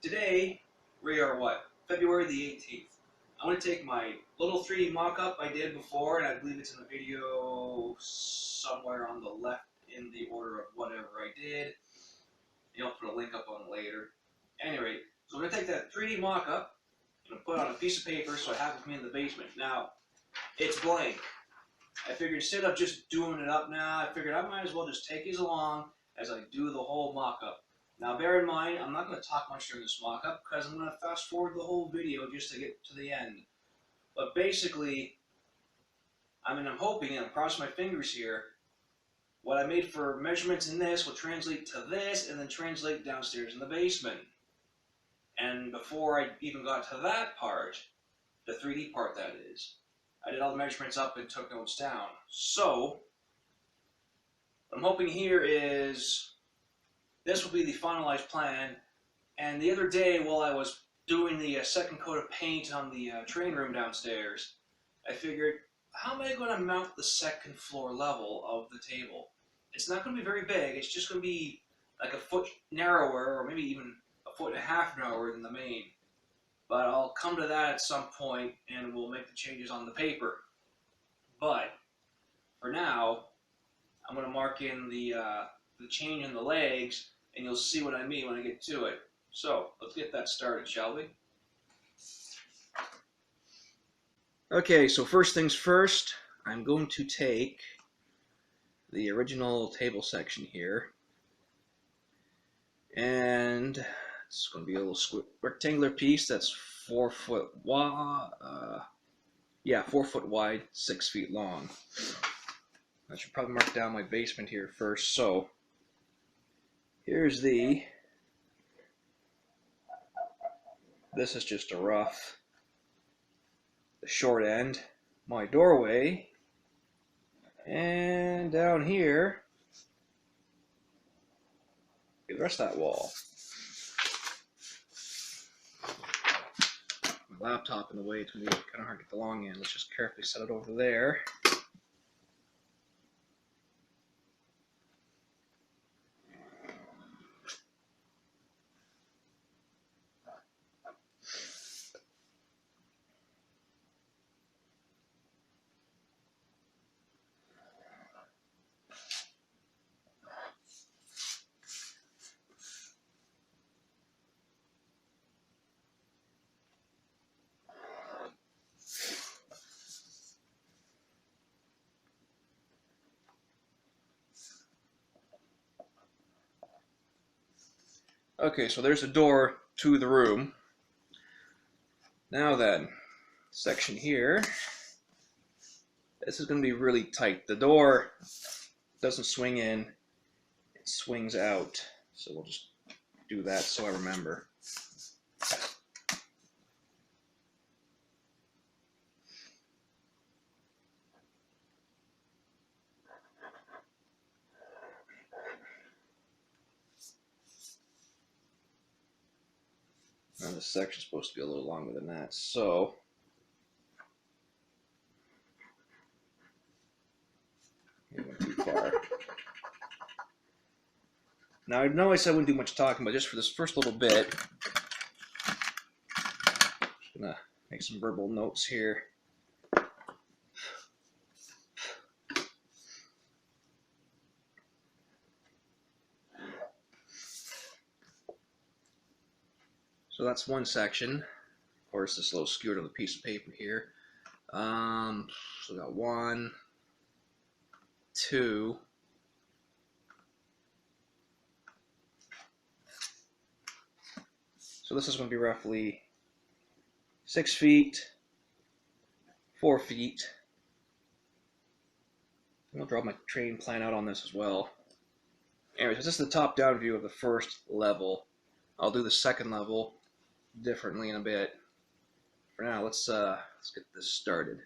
Today, we are what? February the 18th. I'm going to take my little 3D mock-up I did before, and I believe it's in the video somewhere on the left in the order of whatever I did. I'll put a link up on it later. Anyway, so I'm going to take that 3D mock-up, and put it on a piece of paper so I have it with me in the basement. Now, it's blank. I figured instead of just doing it up now, I figured I might as well just take these along as I do the whole mock-up. Now bear in mind, I'm not going to talk much during this mock-up because I'm going to fast forward the whole video just to get to the end. But basically, I'm hoping, and I'm crossing my fingers here, what I made for measurements in this will translate to this and then translate downstairs in the basement. And before I even got to that part, the 3D part that is, I did all the measurements up and took notes down. So, what I'm hoping here is this will be the finalized plan. And the other day, while I was doing the second coat of paint on the train room downstairs, I figured, how am I going to mount the second floor level of the table? It's not going to be very big. It's just going to be like a foot narrower, or maybe even a foot and a half narrower than the main. But I'll come to that at some point, and we'll make the changes on the paper. But for now, I'm going to mark in the change in the legs, and you'll see what I mean when I get to it. So let's get that started, shall we? Okay, so first things first, I'm going to take the original table section here, and it's going to be a little rectangular piece that's 4 foot wide. 4 foot wide, 6 feet long. I should probably mark down my basement here first. So here's this is just a rough, the short end, my doorway, and down here the rest of that wall. My laptop in the way, it's going to be kind of hard to get the long end. Let's just carefully set it over there. Okay, so there's the door to the room. Now then, section here, this is going to be really tight. The door doesn't swing in, it swings out. So we'll just do that so I remember. Now this section's supposed to be a little longer than that, so it went too far. Now I know I said I wouldn't do much talking, but just for this first little bit, I'm just gonna make some verbal notes here. So that's one section. Of course, this little skewered on the piece of paper here. So we got 1, 2. So this is going to be roughly 6 feet, 4 feet. And I'll draw my train plan out on this as well. Anyways, this is the top-down view of the first level. I'll do the second level differently in a bit. For now, let's get this started.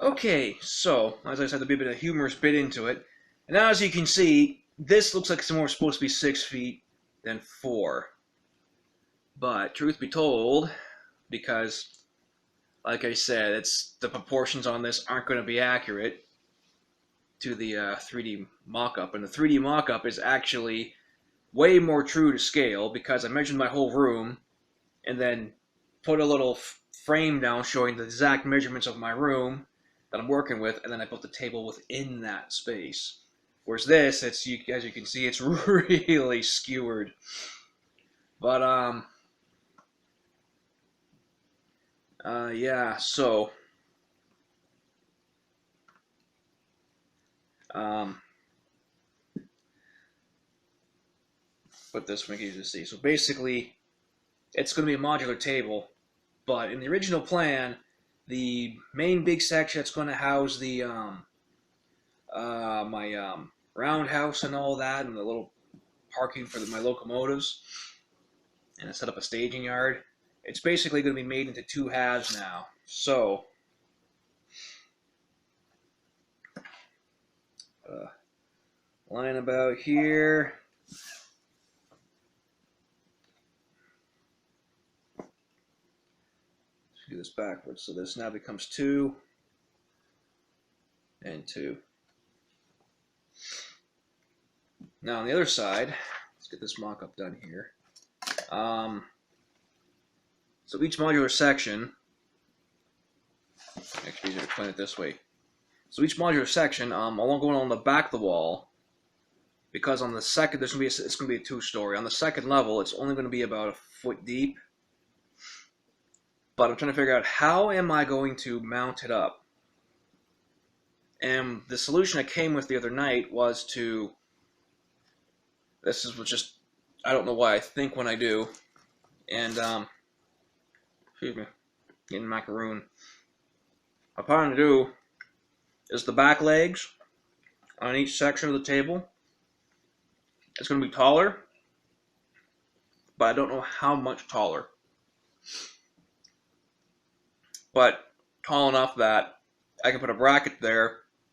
Okay, so, as I said, there'll be a bit of humorous bit into it. And now, as you can see, this looks like it's more supposed to be 6 feet than 4. But, truth be told, because, like I said, the proportions on this aren't going to be accurate to the 3D mock-up. And the 3D mock-up is actually way more true to scale, because I measured my whole room, and then put a little frame down showing the exact measurements of my room that I'm working with, and then I built the table within that space. Whereas this, as you can see, it's really skewered. But yeah. So put this for you to see. So basically, it's going to be a modular table, but in the original plan, the main big section that's going to house the my roundhouse and all that, and the little parking for my locomotives, and I set up a staging yard. It's basically going to be made into 2 halves now. So, line about here. Let's do this backwards. So this now becomes 2 and 2. Now on the other side, let's get this mock-up done here. So each modular section, actually easier to explain it this way. So each modular section, along going on the back of the wall, because on the second, it's going to be a 2-story. On the second level, it's only going to be about 1 foot deep. But I'm trying to figure out, how am I going to mount it up? And the solution I came with the other night was to, this is just, I don't know why I think when I do, and excuse me, getting macaroon. What I'm planning to do is the back legs on each section of the table. It's going to be taller, but I don't know how much taller. But tall enough that I can put a bracket there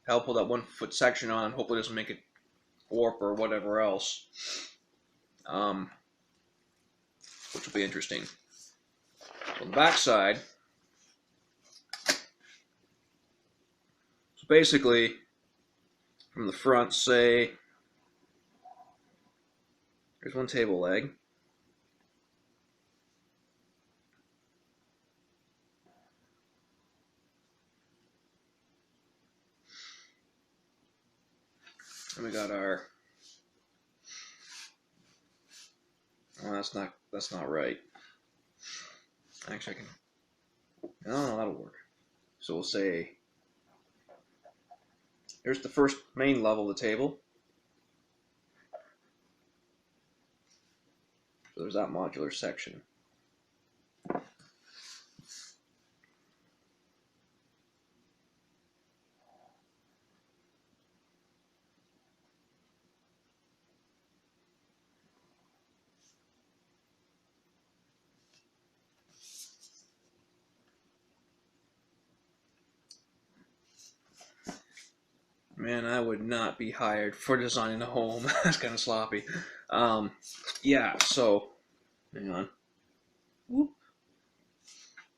to help pull that 1 foot section on. Hopefully it doesn't make it warp or whatever else, which will be interesting. On the back side, so basically from the front, say there's 1 table leg. And we got our, oh, that's not right. Actually, I can, no, that'll work. So we'll say, here's the first main level of the table. So there's that modular section. Man, I would not be hired for designing a home. That's kind of sloppy. Yeah, so, hang on. Whoop.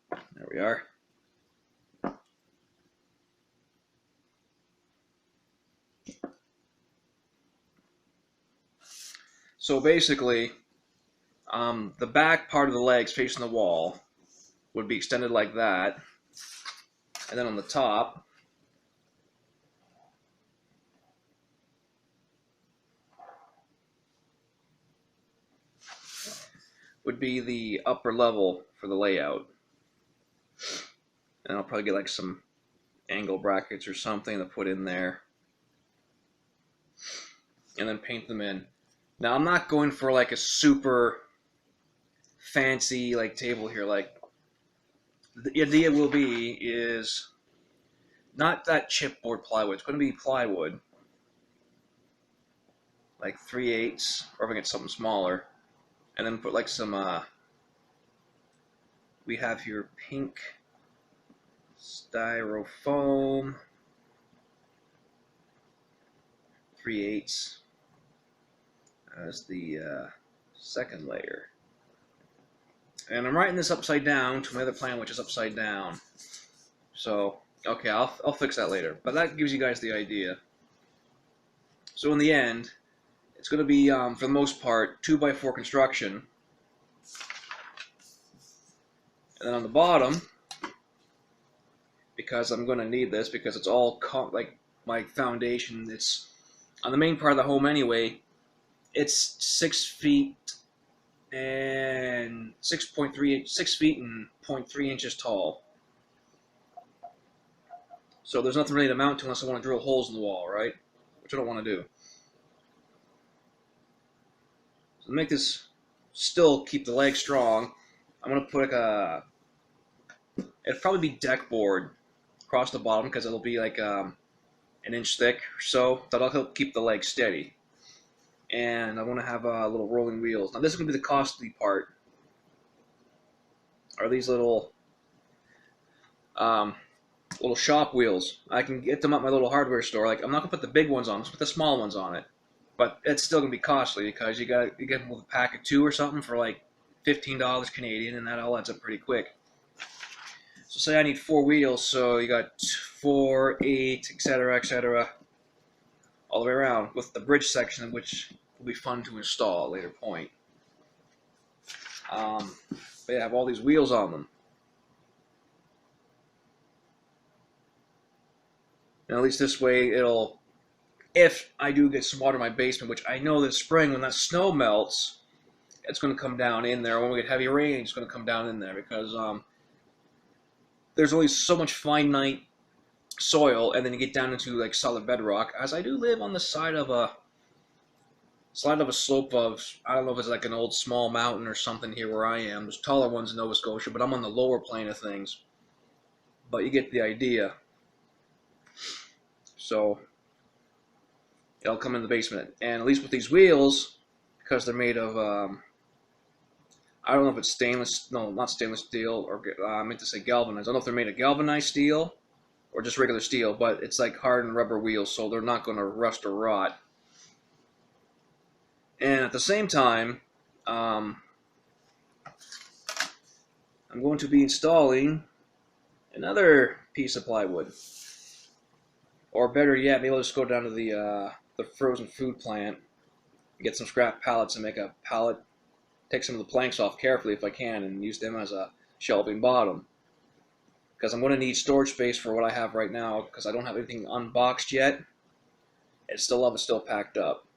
There we are. So basically, the back part of the legs facing the wall would be extended like that. And then on the top, would be the upper level for the layout. And I'll probably get like some angle brackets or something to put in there. And then paint them in. Now I'm not going for like a super fancy like table here. Like, the idea will be is not that chipboard plywood. It's going to be plywood, like 3/8, or if I get something smaller, and then put like some. We have here pink. styrofoam 3/8 as the second layer. And I'm writing this upside down to my other plan, which is upside down. So, okay, I'll fix that later. But that gives you guys the idea. So in the end, it's going to be, for the most part, 2x4 construction. And then on the bottom, because I'm going to need this, because it's all like my foundation, it's on the main part of the home anyway, it's 6 feet and 6 feet and 0.3 inches tall. So there's nothing really to mount to unless I want to drill holes in the wall, right? Which I don't want to do. So to make this still keep the leg strong, I'm going to put like it'll probably be deck board across the bottom because it'll be like an inch thick or so. That'll help keep the leg steady. And I want to have little rolling wheels. Now this is going to be the costly part. Are these little shop wheels? I can get them at my little hardware store. Like, I'm not going to put the big ones on, just put the small ones on it. But it's still going to be costly because you get them with a pack of 2 or something for like $15 Canadian, and that all adds up pretty quick. So say I need 4 wheels, so you got 4, 8, etc., all the way around, with the bridge section, which will be fun to install at a later point. They have all these wheels on them. And at least this way, it'll, if I do get some water in my basement, which I know this spring when that snow melts, it's going to come down in there. When we get heavy rain, it's going to come down in there because there's only so much finite soil, and then you get down into like solid bedrock. As I do live on the side of a slope of, I don't know if it's like an old small mountain or something here where I am. There's taller ones in Nova Scotia, but I'm on the lower plane of things. But you get the idea. So it'll come in the basement, and at least with these wheels, because they're made of I don't know if it's stainless, no, not stainless steel, or I meant to say galvanized. I don't know if they're made of galvanized steel or just regular steel, but it's like hardened rubber wheels, so they're not going to rust or rot. And at the same time, I'm going to be installing another piece of plywood. Or better yet, maybe I'll just go down to the frozen food plant and get some scrap pallets and make a pallet. Take some of the planks off carefully if I can and use them as a shelving bottom. Because I'm going to need storage space for what I have right now because I don't have anything unboxed yet. It's still packed up.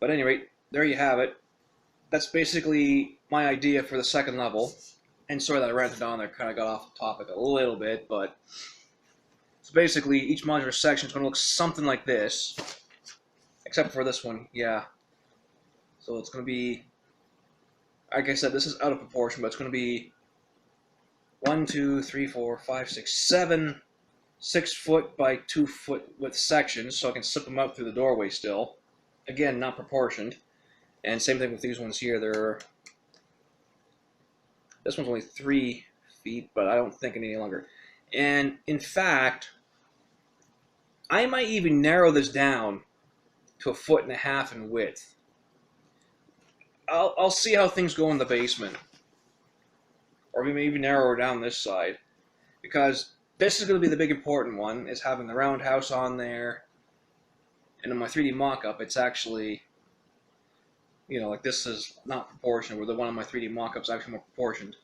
But at any rate, there you have it. That's basically my idea for the second level. And sorry that I ranted on there, kind of got off the topic a little bit, but so basically each modular section is going to look something like this, except for this one, yeah. So it's going to be, like I said, this is out of proportion, but it's going to be 1, 2, 3, 4, 5, 6, 7 6-foot by 2-foot width sections, so I can slip them out through the doorway still. Again, not proportioned. And same thing with these ones here. This one's only 3 feet, but I don't think any longer. And in fact, I might even narrow this down to 1.5 feet in width. I'll see how things go in the basement. Or we may even narrow down this side. Because this is going to be the big important one, is having the roundhouse on there. And in my 3D mock-up, it's actually, you know, like this is not proportioned, where the one on my 3D mock-up is actually more proportioned.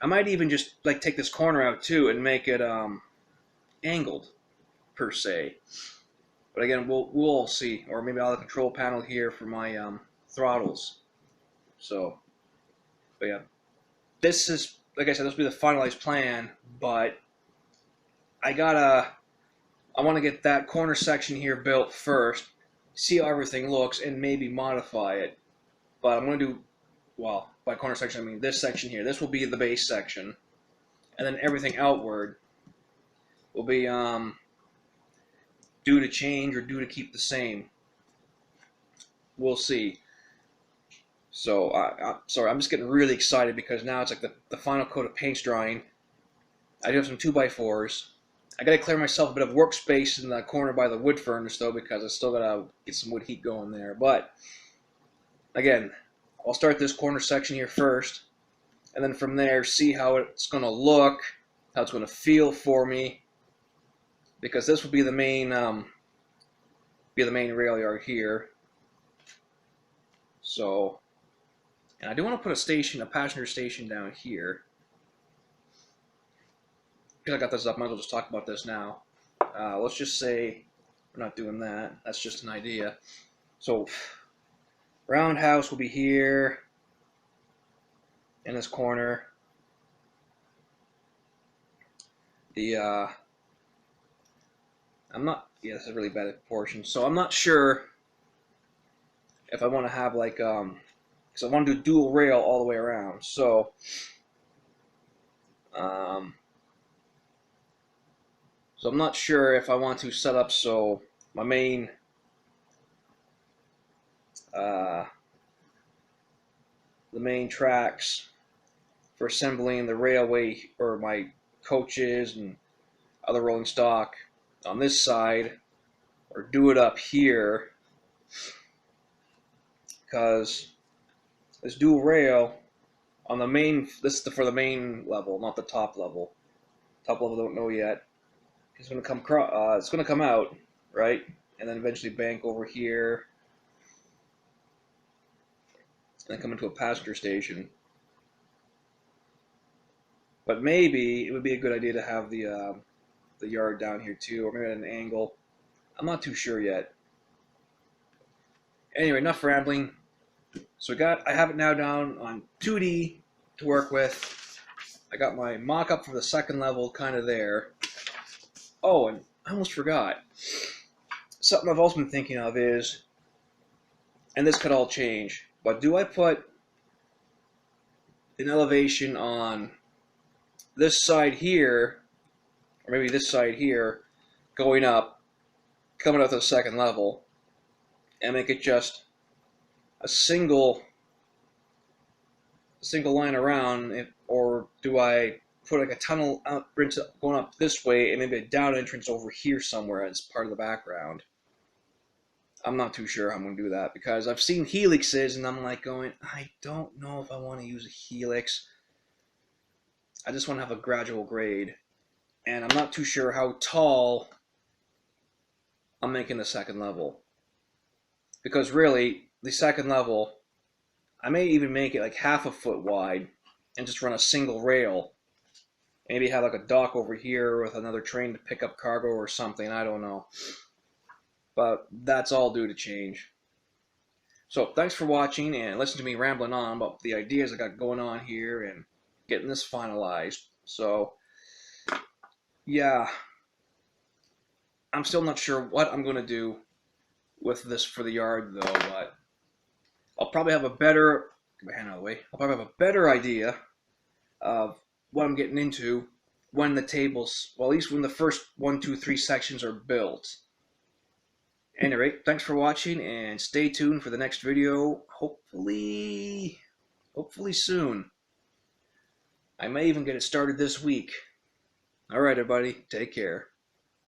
I might even just like take this corner out too and make it angled, per se. But again, we'll see. Or maybe I'll have a control panel here for my throttles. So, but yeah, this is, like I said, this will be the finalized plan, but I want to get that corner section here built first, see how everything looks, and maybe modify it. But I'm going to do, well, by corner section I mean this section here. This will be the base section, and then everything outward will be due to change or due to keep the same. We'll see. So, sorry, I'm just getting really excited because now it's like the final coat of paint's drying, I do have some 2x4s. I gotta clear myself a bit of workspace in the corner by the wood furnace though, because I still gotta get some wood heat going there. But again, I'll start this corner section here first, and then from there see how it's gonna look, how it's gonna feel for me, because this will be the main rail yard here. So, and I do want to put a passenger station down here. Because I got this up, might as well just talk about this now. Let's just say we're not doing that. That's just an idea. So, roundhouse will be here in this corner. I'm not. Yeah, this is really bad proportion. So I'm not sure if I want to have like because I want to do dual rail all the way around. So so I'm not sure if I want to set up so my main the main tracks for assembling the railway or my coaches and other rolling stock on this side, or do it up here, because this dual rail on the main, this is for the main level, not the top level. Top level don't know yet. It's going to come out, right? And then eventually bank over here, and then come into a passenger station. But maybe it would be a good idea to have the yard down here too, or maybe at an angle. I'm not too sure yet. Anyway, enough rambling. So I have it now down on 2D to work with. I got my mock-up for the second level kind of there. Oh, and I almost forgot. Something I've also been thinking of is, and this could all change, but do I put an elevation on this side here, or maybe this side here, going up, coming up to the second level, and make it just a single line around, or do I put like a tunnel entrance going up this way and maybe a down entrance over here somewhere as part of the background? I'm not too sure how I'm going to do that, because I've seen helixes and I'm like going, I don't know if I want to use a helix. I just want to have a gradual grade, and I'm not too sure how tall I'm making the second level, because really the second level, I may even make it like half a foot wide and just run a single rail. Maybe have like a dock over here with another train to pick up cargo or something. I don't know. But that's all due to change. So thanks for watching and listen to me rambling on about the ideas I got going on here and getting this finalized. So yeah, I'm still not sure what I'm going to do with this for the yard though, but I'll probably have a better, get my hand out of the way, I'll probably have a better idea of what I'm getting into when the tables, well, at least when the first 1, 2, 3 sections are built. Anyway, thanks for watching and stay tuned for the next video, hopefully soon. I may even get it started this week. Alright everybody, take care.